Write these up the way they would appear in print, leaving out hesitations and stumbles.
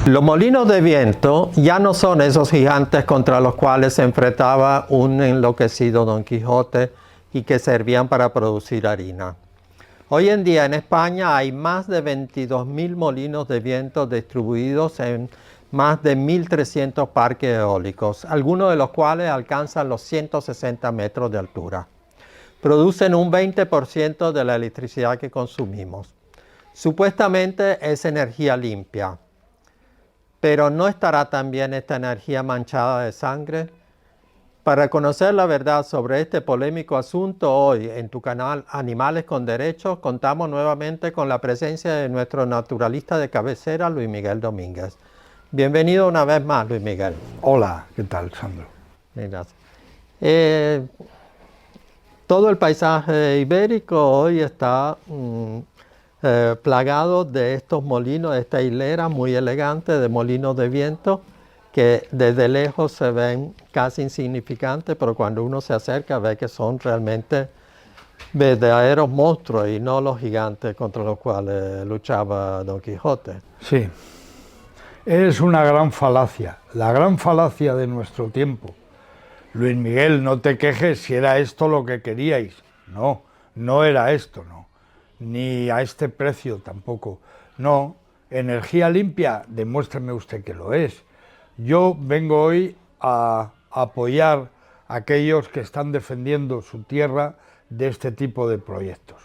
Los molinos de viento ya no son esos gigantes contra los cuales se enfrentaba un enloquecido Don Quijote y que servían para producir harina. Hoy en día en España hay más de 22.000 molinos de viento distribuidos en más de 1.300 parques eólicos, algunos de los cuales alcanzan los 160 metros de altura. Producen un 20% de la electricidad que consumimos. Supuestamente es energía limpia, pero ¿no estará también esta energía manchada de sangre? Para conocer la verdad sobre este polémico asunto, hoy en tu canal Animales con Derechos contamos nuevamente con la presencia de nuestro naturalista de cabecera, Luis Miguel Domínguez. Bienvenido una vez más, Luis Miguel. Hola, ¿qué tal, Sandro? Gracias. Todo el paisaje ibérico hoy está plagado de estos molinos, de esta hilera muy elegante de molinos de viento que desde lejos se ven casi insignificantes, pero cuando uno se acerca ve que son realmente verdaderos monstruos y no los gigantes contra los cuales luchaba Don Quijote. Sí, es una gran falacia, la gran falacia de nuestro tiempo. Luis Miguel, no te quejes si era esto lo que queríais. No, no era esto, no. Ni a este precio tampoco. No, energía limpia, demuéstrame usted que lo es. Yo vengo hoy a apoyar a aquellos que están defendiendo su tierra de este tipo de proyectos.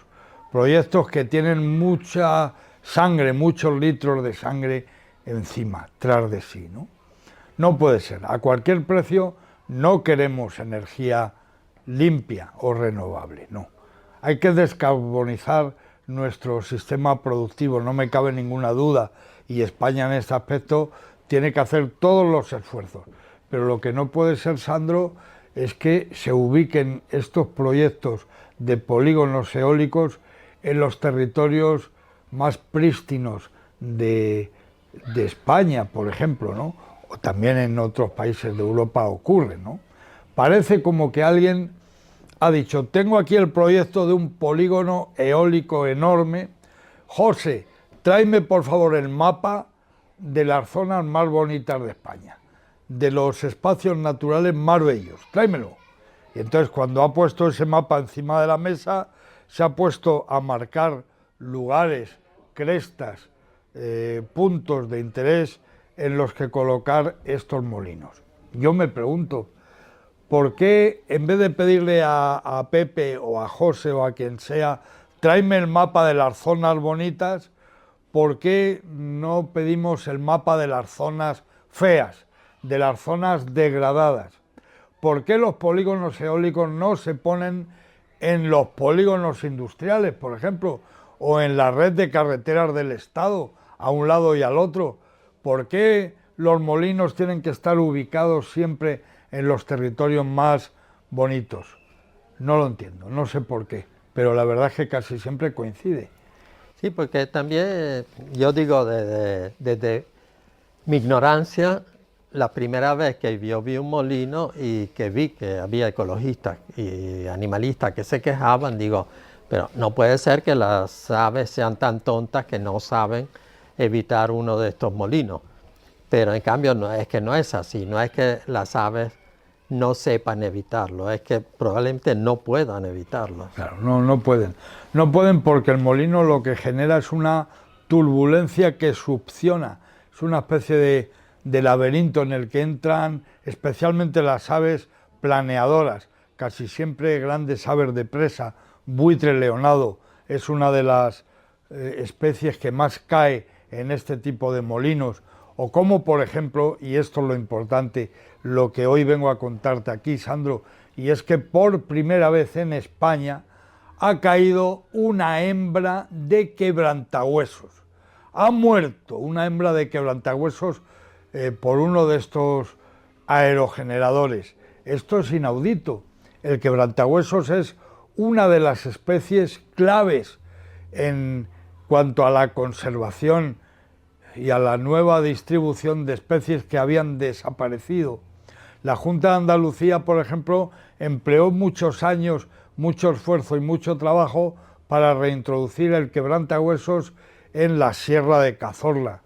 Proyectos que tienen mucha sangre, muchos litros de sangre encima, tras de sí, ¿no? No puede ser, a cualquier precio no queremos energía limpia o renovable, no. Hay que descarbonizar nuestro sistema productivo, no me cabe ninguna duda, y España en este aspecto tiene que hacer todos los esfuerzos. Pero lo que no puede ser, Sandro, es que se ubiquen estos proyectos de polígonos eólicos en los territorios más prístinos de España, por ejemplo, ¿no? O también en otros países de Europa ocurre, ¿no? Parece como que alguien ha dicho, tengo aquí el proyecto de un polígono eólico enorme. José, tráeme por favor el mapa de las zonas más bonitas de España, de los espacios naturales más bellos, tráemelo. Y entonces cuando ha puesto ese mapa encima de la mesa, se ha puesto a marcar lugares, crestas, puntos de interés en los que colocar estos molinos. Yo me pregunto, ¿por qué en vez de pedirle a Pepe o a José o a quien sea, tráeme el mapa de las zonas bonitas, por qué no pedimos el mapa de las zonas feas, de las zonas degradadas? ¿Por qué los polígonos eólicos no se ponen en los polígonos industriales, por ejemplo, o en la red de carreteras del Estado, a un lado y al otro? ¿Por qué los molinos tienen que estar ubicados siempre en los territorios más bonitos? No lo entiendo, no sé por qué, pero la verdad es que casi siempre coincide. Sí, porque también yo digo desde mi ignorancia, la primera vez que yo vi un molino y que vi que había ecologistas y animalistas que se quejaban, digo, pero no puede ser que las aves sean tan tontas que no saben evitar uno de estos molinos. Pero en cambio no es así, no es que las aves no sepan evitarlo, es que probablemente no puedan evitarlo. Claro, no pueden. No pueden porque el molino lo que genera es una turbulencia que succiona, es una especie de laberinto en el que entran especialmente las aves planeadoras, casi siempre grandes aves de presa. Buitre leonado es una de las especies que más cae en este tipo de molinos, o como por ejemplo, y esto es lo importante, lo que hoy vengo a contarte aquí, Sandro, y es que por primera vez en España ha caído una hembra de quebrantahuesos. Ha muerto una hembra de quebrantahuesos por uno de estos aerogeneradores. Esto es inaudito. El quebrantahuesos es una de las especies claves en cuanto a la conservación y a la nueva distribución de especies que habían desaparecido. La Junta de Andalucía, por ejemplo, empleó muchos años, mucho esfuerzo y mucho trabajo para reintroducir el quebrantahuesos en la Sierra de Cazorla.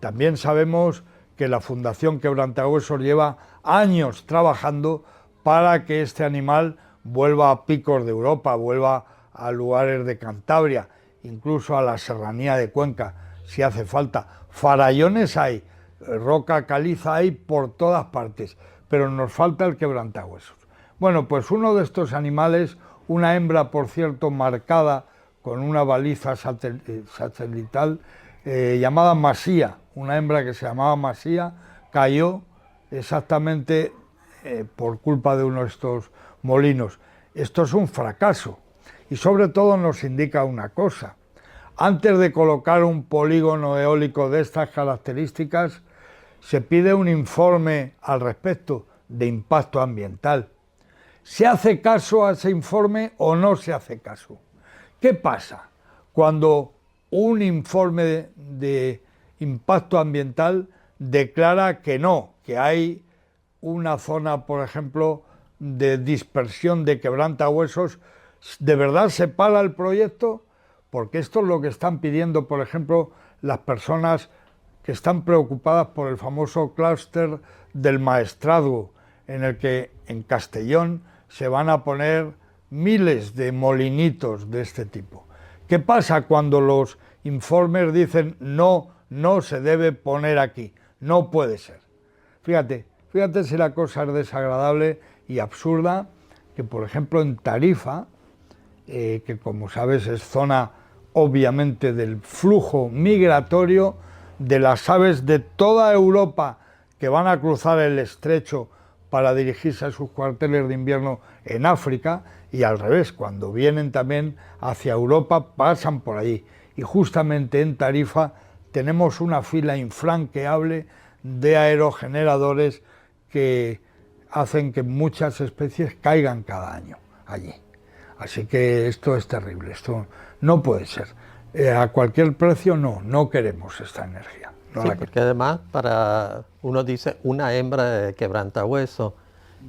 También sabemos que la Fundación Quebrantahuesos lleva años trabajando para que este animal vuelva a picos de Europa, vuelva a lugares de Cantabria, incluso a la serranía de Cuenca, si hace falta. Farallones hay, roca caliza hay por todas partes, pero nos falta el quebrantahuesos. Bueno, pues uno de estos animales, una hembra, por cierto, marcada con una baliza satelital llamada Masía, una hembra que se llamaba Masía, cayó exactamente por culpa de uno de estos molinos. Esto es un fracaso y sobre todo nos indica una cosa. Antes de colocar un polígono eólico de estas características, se pide un informe al respecto de impacto ambiental. ¿Se hace caso a ese informe o no se hace caso? ¿Qué pasa cuando un informe de impacto ambiental declara que no, que hay una zona, por ejemplo, de dispersión de quebrantahuesos? ¿De verdad se para el proyecto? Porque esto es lo que están pidiendo, por ejemplo, las personas que están preocupadas por el famoso clúster del Maestrazgo, en el que en Castellón se van a poner miles de molinitos de este tipo. ¿Qué pasa cuando los informes dicen no, no se debe poner aquí, no puede ser? Fíjate si la cosa es desagradable y absurda, que por ejemplo en Tarifa, que como sabes es zona obviamente del flujo migratorio de las aves de toda Europa que van a cruzar el estrecho para dirigirse a sus cuarteles de invierno en África, y al revés, cuando vienen también hacia Europa pasan por allí. Y justamente en Tarifa tenemos una fila infranqueable de aerogeneradores que hacen que muchas especies caigan cada año allí. Así que esto es terrible, esto no puede ser. A cualquier precio no queremos esta energía. No sí, porque además uno dice una hembra de quebrantahueso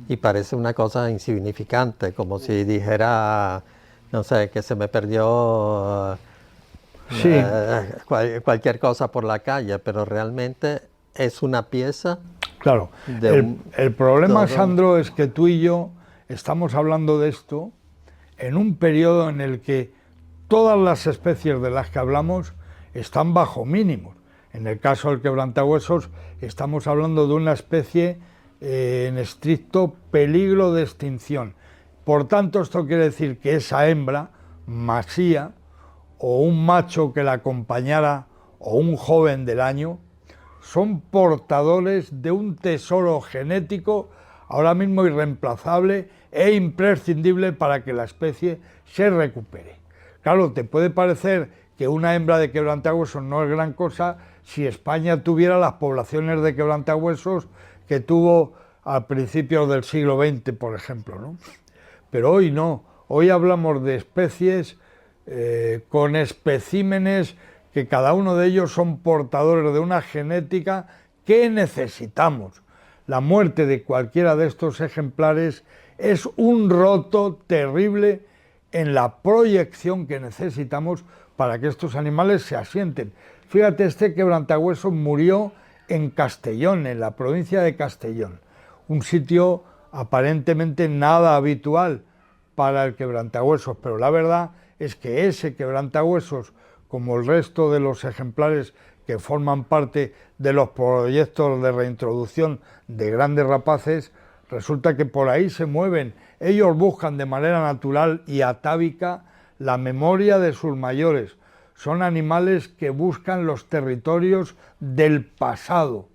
y parece una cosa insignificante, como si dijera, no sé, que se me perdió sí. Cualquier cosa por la calle, pero realmente es una pieza. Claro, el problema, Sandro, es que tú y yo estamos hablando de esto en un periodo en el que todas las especies de las que hablamos están bajo mínimos. En el caso del quebrantahuesos estamos hablando de una especie en estricto peligro de extinción. Por tanto, esto quiere decir que esa hembra, Masía, o un macho que la acompañara, o un joven del año, son portadores de un tesoro genético ahora mismo irreemplazable e imprescindible para que la especie se recupere. Claro, te puede parecer que una hembra de quebrantahuesos no es gran cosa si España tuviera las poblaciones de quebrantahuesos que tuvo a principios del siglo XX, por ejemplo, ¿no? Pero hoy no, hoy hablamos de especies con especímenes que cada uno de ellos son portadores de una genética que necesitamos. La muerte de cualquiera de estos ejemplares es un roto terrible en la proyección que necesitamos para que estos animales se asienten. Fíjate, este quebrantahuesos murió en Castellón, en la provincia de Castellón, un sitio aparentemente nada habitual para el quebrantahuesos, pero la verdad es que ese quebrantahuesos, como el resto de los ejemplares que forman parte de los proyectos de reintroducción de grandes rapaces, resulta que por ahí se mueven. Ellos buscan de manera natural y atávica la memoria de sus mayores. Son animales que buscan los territorios del pasado.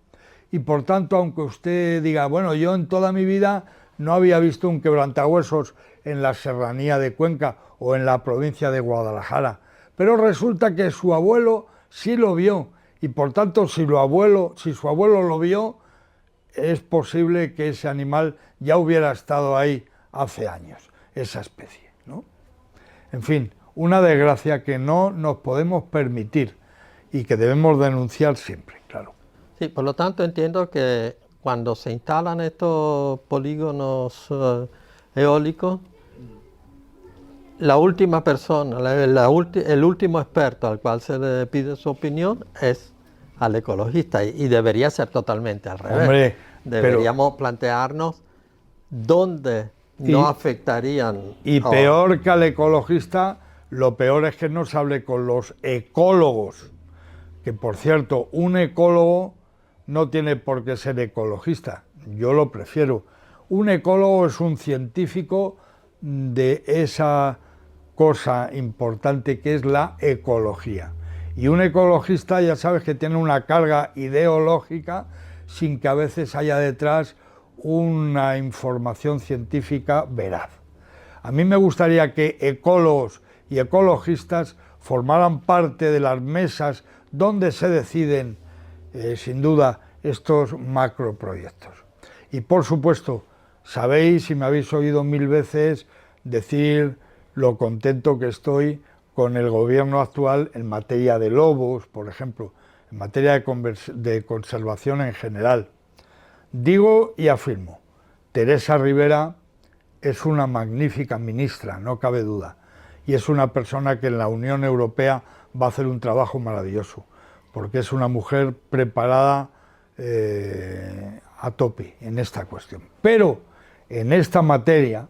Y por tanto, aunque usted diga, bueno, yo en toda mi vida no había visto un quebrantahuesos en la serranía de Cuenca o en la provincia de Guadalajara, pero resulta que su abuelo sí lo vio, y por tanto, si su abuelo lo vio, es posible que ese animal ya hubiera estado ahí hace años, esa especie, ¿no? En fin, una desgracia que no nos podemos permitir y que debemos denunciar siempre, claro. Sí, por lo tanto entiendo que cuando se instalan estos polígonos eólicos, la última persona, el último experto al cual se le pide su opinión es al ecologista y debería ser totalmente al revés. Hombre, deberíamos plantearnos dónde no afectarían. Y peor que al ecologista, lo peor es que no se hable con los ecólogos, que por cierto, un ecólogo no tiene por qué ser ecologista, yo lo prefiero. Un ecólogo es un científico de esa cosa importante que es la ecología. Y un ecologista ya sabes que tiene una carga ideológica sin que a veces haya detrás una información científica veraz. A mí me gustaría que ecólogos y ecologistas formaran parte de las mesas donde se deciden, sin duda, estos macroproyectos. Y por supuesto, sabéis y me habéis oído 1000 veces decir lo contento que estoy con el gobierno actual en materia de lobos, por ejemplo, en materia de conservación en general. Digo y afirmo, Teresa Rivera es una magnífica ministra, no cabe duda, y es una persona que en la Unión Europea va a hacer un trabajo maravilloso, porque es una mujer preparada a tope en esta cuestión. Pero en esta materia,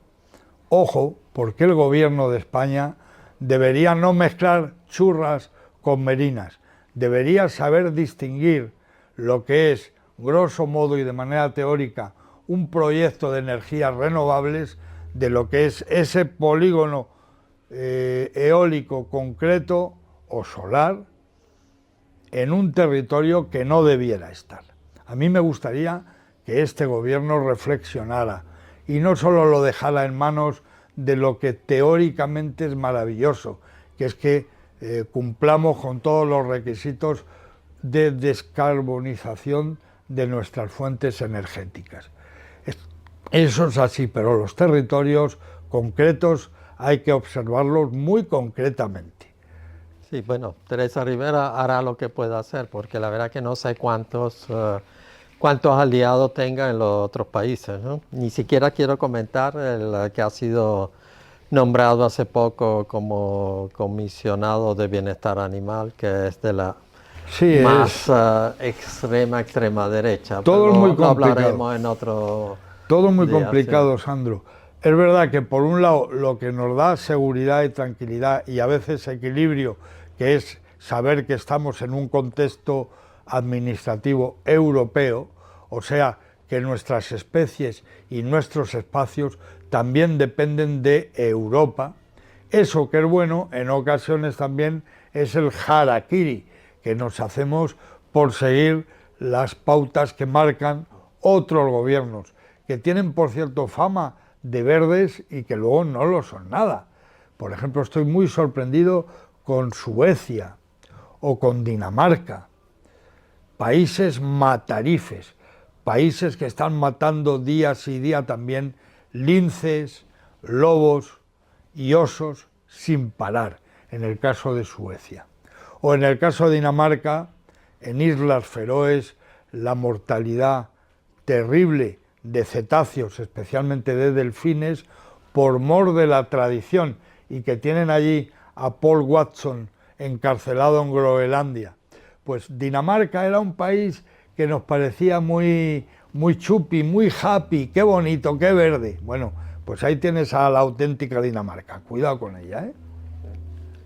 ojo, porque el gobierno de España debería no mezclar churras con merinas, debería saber distinguir lo que es, grosso modo y de manera teórica, un proyecto de energías renovables de lo que es ese polígono eólico concreto o solar en un territorio que no debiera estar. A mí me gustaría que este gobierno reflexionara y no solo lo dejara en manos de lo que teóricamente es maravilloso, que es que cumplamos con todos los requisitos de descarbonización de nuestras fuentes energéticas. Eso es así, pero los territorios concretos hay que observarlos muy concretamente. Sí, bueno, Teresa Rivera hará lo que pueda hacer, porque la verdad que no sé cuántos aliados tenga en los otros países, ¿no? Ni siquiera quiero comentar el que ha sido nombrado hace poco como comisionado de bienestar animal, que es de la más extrema derecha. Todo es muy complicado. Lo hablaremos en otro Todo muy día, complicado, sí. Sandro. Es verdad que por un lado lo que nos da seguridad y tranquilidad y a veces equilibrio, que es saber que estamos en un contexto administrativo europeo, o sea, que nuestras especies y nuestros espacios también dependen de Europa. Eso que es bueno, en ocasiones también es el harakiri que nos hacemos por seguir las pautas que marcan otros gobiernos, que tienen, por cierto, fama de verdes y que luego no lo son nada. Por ejemplo, estoy muy sorprendido con Suecia o con Dinamarca, países matarifes, países que están matando día sí día también linces, lobos y osos sin parar, en el caso de Suecia. O en el caso de Dinamarca, en Islas Feroes, la mortalidad terrible de cetáceos, especialmente de delfines, por mor de la tradición, y que tienen allí a Paul Watson encarcelado en Groenlandia. Pues Dinamarca era un país que nos parecía muy chupi, muy happy, qué bonito, qué verde. Bueno, pues ahí tienes a la auténtica Dinamarca. Cuidado con ella, ¿eh?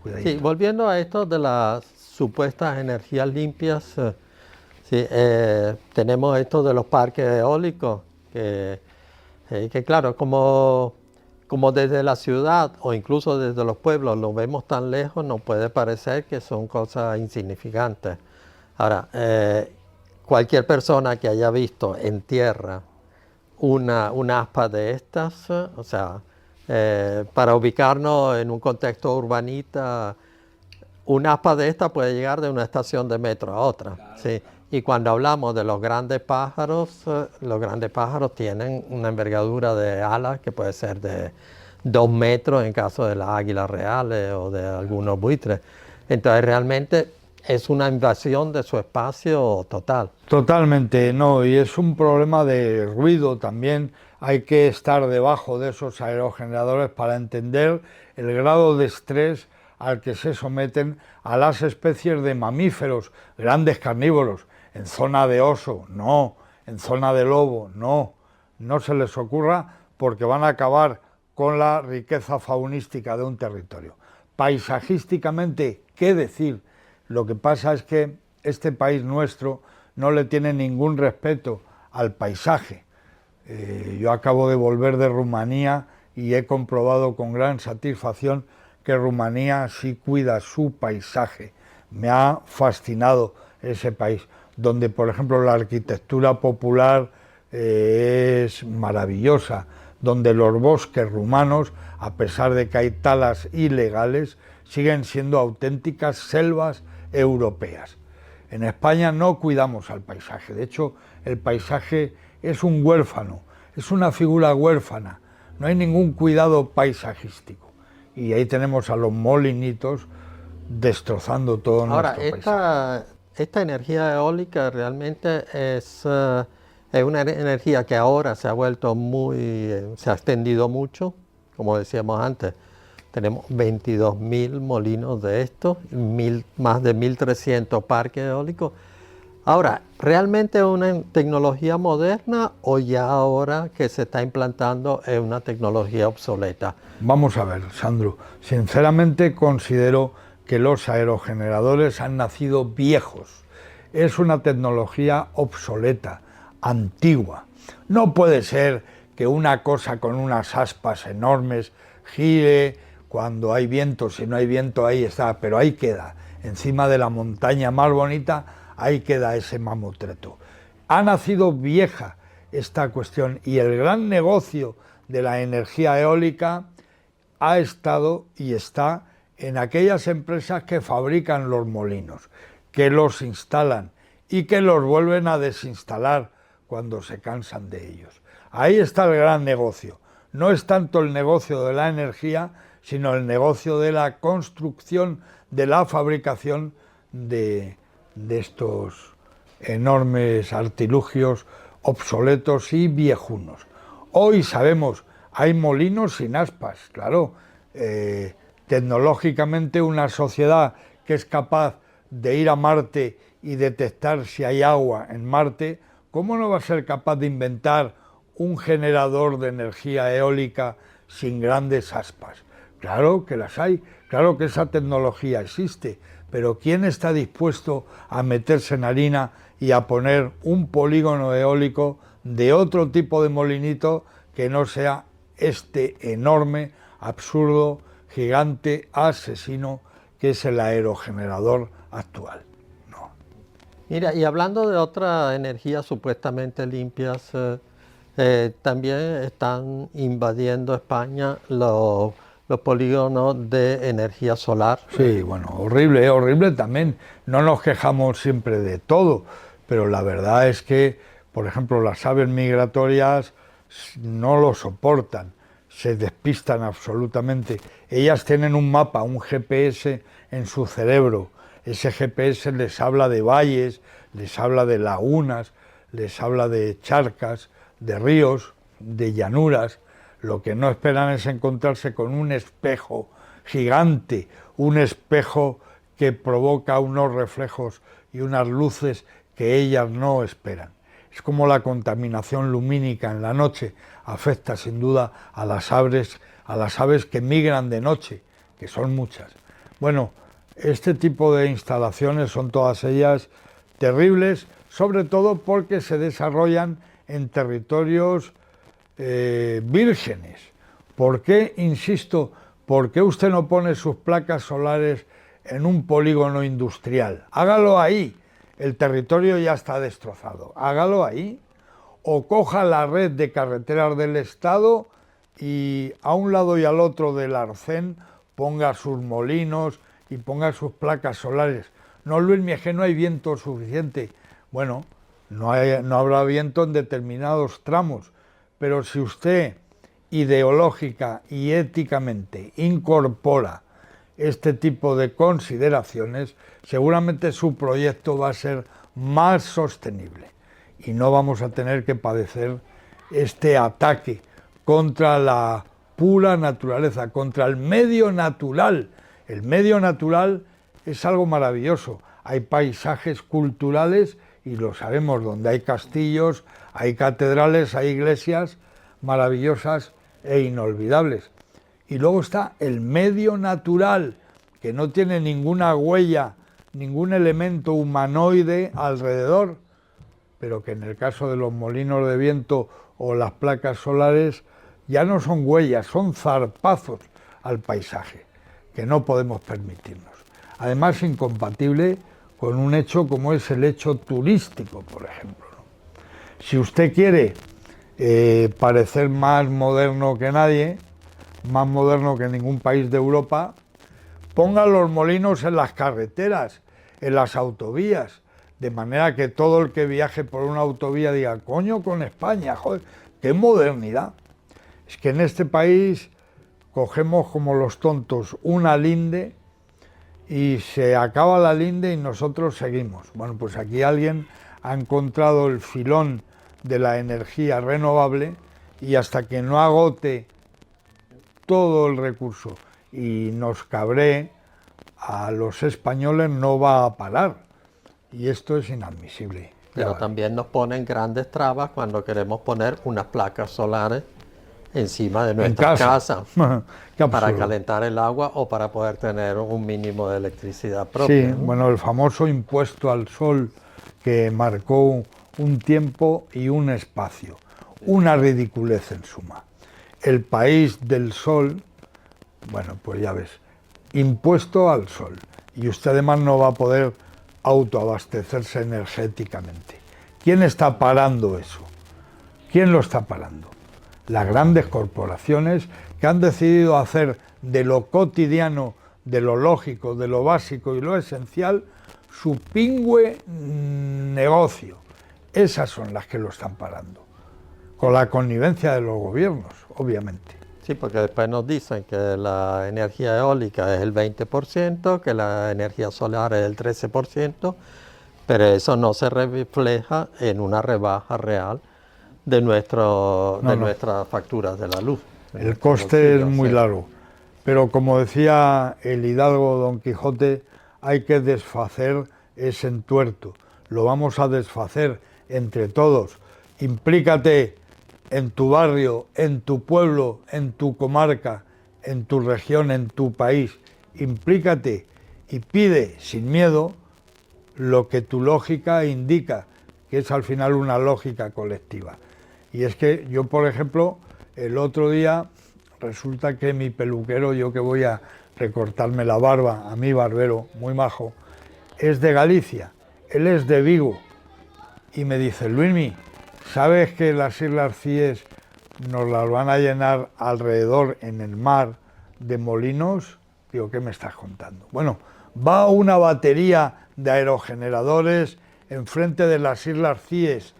Cuidadito. Sí, volviendo a esto de las supuestas energías limpias, tenemos esto de los parques eólicos, que claro, como desde la ciudad o incluso desde los pueblos lo vemos tan lejos, nos puede parecer que son cosas insignificantes. Ahora, cualquier persona que haya visto en tierra una aspa de estas, o sea, para ubicarnos en un contexto urbanita, una aspa de esta puede llegar de una estación de metro a otra. Claro. ¿Sí? Y cuando hablamos de los grandes pájaros tienen una envergadura de alas que puede ser de 2 metros en caso de las águilas reales o de algunos buitres. Entonces realmente es una invasión de su espacio total. Totalmente, no, y es un problema de ruido también. Hay que estar debajo de esos aerogeneradores para entender el grado de estrés al que se someten a las especies de mamíferos, grandes carnívoros, en zona de oso, no, en zona de lobo, no, no se les ocurra porque van a acabar con la riqueza faunística de un territorio. Paisajísticamente, ¿qué decir? Lo que pasa es que este país nuestro no le tiene ningún respeto al paisaje. Yo acabo de volver de Rumanía y he comprobado con gran satisfacción que Rumanía sí cuida su paisaje. Me ha fascinado ese país, donde por ejemplo la arquitectura popular es maravillosa, donde los bosques rumanos, a pesar de que hay talas ilegales, siguen siendo auténticas selvas europeas. En España no cuidamos al paisaje, de hecho el paisaje es un huérfano, es una figura huérfana, no hay ningún cuidado paisajístico. Y ahí tenemos a los molinitos destrozando todo nuestro paisaje. Esta energía eólica realmente es una energía que ahora se ha vuelto se ha extendido mucho, como decíamos antes. Tenemos 22.000 molinos de estos, más de 1.300 parques eólicos. Ahora, ¿realmente es una tecnología moderna o ya ahora que se está implantando es una tecnología obsoleta? Vamos a ver, Sandro, sinceramente considero que los aerogeneradores han nacido viejos. Es una tecnología obsoleta, antigua. No puede ser que una cosa con unas aspas enormes gire cuando hay viento, si no hay viento ahí está, pero ahí queda, encima de la montaña más bonita, ahí queda ese mamotreto. Ha nacido vieja esta cuestión y el gran negocio de la energía eólica ha estado y está en aquellas empresas que fabrican los molinos, que los instalan y que los vuelven a desinstalar cuando se cansan de ellos. Ahí está el gran negocio. No es tanto el negocio de la energía, sino el negocio de la construcción, de la fabricación de estos enormes artilugios obsoletos y viejunos. Hoy sabemos, hay molinos sin aspas, claro. Tecnológicamente una sociedad que es capaz de ir a Marte y detectar si hay agua en Marte, ¿cómo no va a ser capaz de inventar un generador de energía eólica sin grandes aspas? Claro que las hay, claro que esa tecnología existe, pero ¿quién está dispuesto a meterse en harina y a poner un polígono eólico de otro tipo de molinito que no sea este enorme, absurdo, gigante, asesino que es el aerogenerador actual? No. Mira, y hablando de otras energías supuestamente limpias, también están invadiendo España los polígonos de energía solar. Sí, bueno, horrible, horrible también. No nos quejamos siempre de todo, pero la verdad es que, por ejemplo, las aves migratorias no lo soportan, se despistan absolutamente. Ellas tienen un mapa, un GPS en su cerebro. Ese GPS les habla de valles, les habla de lagunas, les habla de charcas, de ríos, de llanuras. Lo que no esperan es encontrarse con un espejo gigante, un espejo que provoca unos reflejos y unas luces que ellas no esperan. Es como la contaminación lumínica en la noche afecta sin duda a las aves que migran de noche, que son muchas. Bueno, este tipo de instalaciones son todas ellas terribles, sobre todo porque se desarrollan en territorios vírgenes. ¿Por qué, insisto, por qué usted no pone sus placas solares en un polígono industrial? Hágalo ahí, el territorio ya está destrozado, hágalo ahí. O coja la red de carreteras del Estado y a un lado y al otro del arcén ponga sus molinos y ponga sus placas solares. No, Luis, es que no hay viento suficiente. Bueno, no habrá viento en determinados tramos, pero si usted ideológica y éticamente incorpora este tipo de consideraciones, seguramente su proyecto va a ser más sostenible y no vamos a tener que padecer este ataque contra la pura naturaleza, contra el medio natural. El medio natural es algo maravilloso. Hay paisajes culturales, y lo sabemos, donde hay castillos, hay catedrales, hay iglesias maravillosas e inolvidables. Y luego está el medio natural, que no tiene ninguna huella, ningún elemento humanoide alrededor, pero que en el caso de los molinos de viento o las placas solares ya no son huellas, son zarpazos al paisaje, que no podemos permitirnos. Además, incompatible con un hecho como es el hecho turístico, por ejemplo, ¿no? Si usted quiere parecer más moderno que nadie, más moderno que ningún país de Europa, ponga los molinos en las carreteras, en las autovías, de manera que todo el que viaje por una autovía diga, coño con España, joder, qué modernidad. Es que en este país cogemos como los tontos una linde y se acaba la linde y nosotros seguimos. Bueno, pues aquí alguien ha encontrado el filón de la energía renovable y hasta que no agote todo el recurso y nos cabree a los españoles no va a parar. Y esto es inadmisible. Pero también nos ponen grandes trabas cuando queremos poner unas placas solares encima de nuestra casa para calentar el agua o para poder tener un mínimo de electricidad propia. Sí, ¿no? Bueno, el famoso impuesto al sol que marcó un tiempo y un espacio. Una ridiculez en suma. El país del sol, bueno, pues ya ves, impuesto al sol. Y usted además no va a poder autoabastecerse energéticamente. ¿Quién está parando eso? ¿Quién lo está parando? Las grandes corporaciones que han decidido hacer de lo cotidiano, de lo lógico, de lo básico y lo esencial, su pingüe negocio. Esas son las que lo están parando, con la connivencia de los gobiernos, obviamente. Sí, porque después nos dicen que la energía eólica es el 20%, que la energía solar es el 13%, pero eso no se refleja en una rebaja real de nuestras facturas de la luz. El coste es muy largo, pero como decía el hidalgo Don Quijote, hay que desfacer ese entuerto. Lo vamos a desfacer entre todos. Implícate en tu barrio, en tu pueblo, en tu comarca, en tu región, en tu país. Implícate y pide sin miedo lo que tu lógica indica, que es al final una lógica colectiva. Y es que yo, por ejemplo, el otro día resulta que mi peluquero, yo que voy a recortarme la barba, a mi barbero, muy majo, es de Galicia, él es de Vigo, y me dice, Luismi, ¿sabes que las Islas Cíes nos las van a llenar alrededor en el mar de molinos? Digo, ¿qué me estás contando? Bueno, va una batería de aerogeneradores enfrente de las Islas Cíes,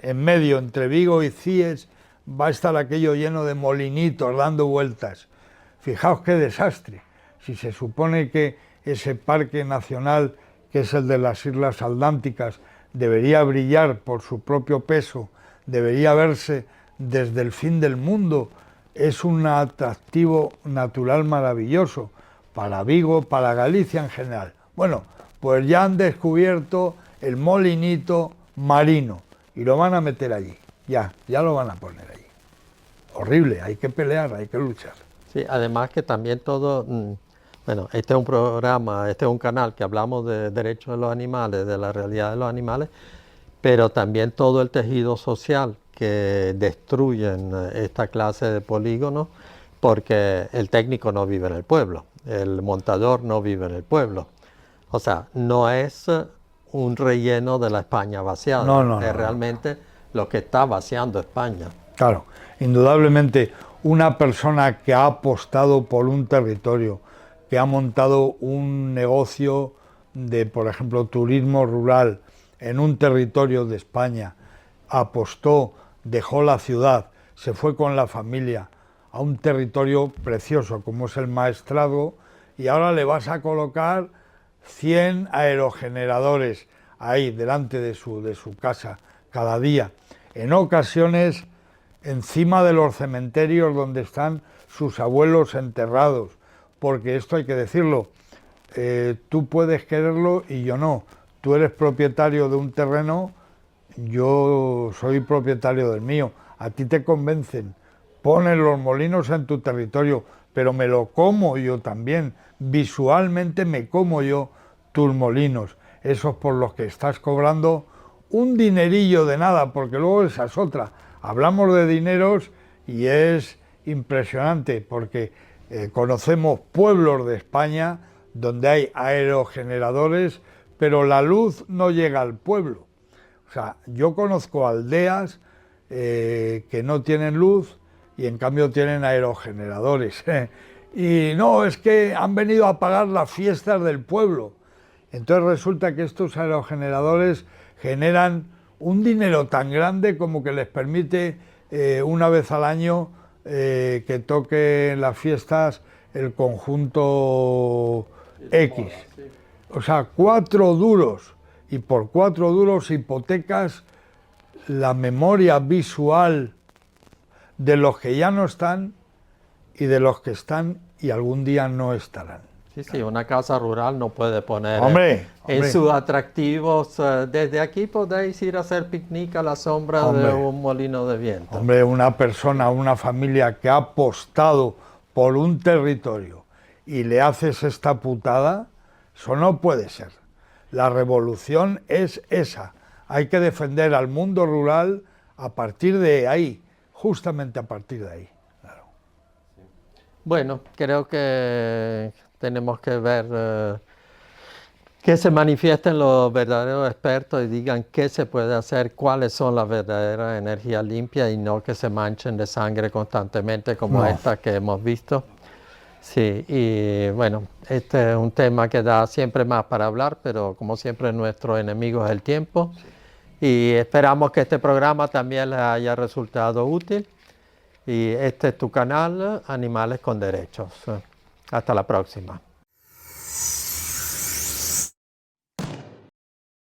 en medio, entre Vigo y Cíes, va a estar aquello lleno de molinitos dando vueltas. Fijaos qué desastre. Si se supone que ese parque nacional, que es el de las Islas Atlánticas, debería brillar por su propio peso, debería verse desde el fin del mundo, es un atractivo natural maravilloso para Vigo, para Galicia en general. Bueno, pues ya han descubierto el molinito marino y lo van a meter allí, ya lo van a poner allí. Horrible, hay que pelear, hay que luchar. Sí, además que también todo, bueno, este es un programa, este es un canal que hablamos de derechos de los animales, de la realidad de los animales, pero también todo el tejido social que destruyen esta clase de polígonos, porque el técnico no vive en el pueblo, el montador no vive en el pueblo. O sea, no es un relleno de la España vaciada, es realmente lo que está vaciando España. Claro, indudablemente una persona que ha apostado por un territorio, que ha montado un negocio de, por ejemplo, turismo rural en un territorio de España, apostó, dejó la ciudad, se fue con la familia a un territorio precioso como es el Maestrazgo y ahora le vas a colocar 100 aerogeneradores ahí delante de su casa cada día, en ocasiones encima de los cementerios donde están sus abuelos enterrados, porque esto hay que decirlo, tú puedes quererlo y yo no. Tú eres propietario de un terreno, yo soy propietario del mío. A ti te convencen, ponen los molinos en tu territorio, pero me lo como yo también. Visualmente me como yo tus molinos, esos por los que estás cobrando un dinerillo de nada, porque luego esa es otra. Hablamos de dineros y es impresionante, porque conocemos pueblos de España donde hay aerogeneradores, pero la luz no llega al pueblo. O sea, yo conozco aldeas que no tienen luz y en cambio tienen aerogeneradores. Y no, es que han venido a pagar las fiestas del pueblo. Entonces resulta que estos aerogeneradores generan un dinero tan grande como que les permite una vez al año que toque en las fiestas el conjunto X. O sea, 4 duros. Y por 4 duros hipotecas la memoria visual de los que ya no están y de los que están y algún día no estarán. Sí, sí, una casa rural no puede poner Hombre, en hombre. sus atractivos. Desde aquí podéis ir a hacer picnic a la sombra Hombre. de un molino de viento. Hombre, una persona, una familia que ha apostado por un territorio y le haces esta putada, eso no puede ser. La revolución es esa. Hay que defender al mundo rural a partir de ahí, justamente a partir de ahí. Claro. Bueno, creo que tenemos que ver que se manifiesten los verdaderos expertos y digan qué se puede hacer, cuáles son las verdaderas energías limpias y no que se manchen de sangre constantemente como esta que hemos visto. Sí, y bueno, este es un tema que da siempre más para hablar, pero como siempre nuestro enemigo es el tiempo. Y esperamos que este programa también les haya resultado útil. Y este es tu canal, Animales con Derechos. Hasta la próxima.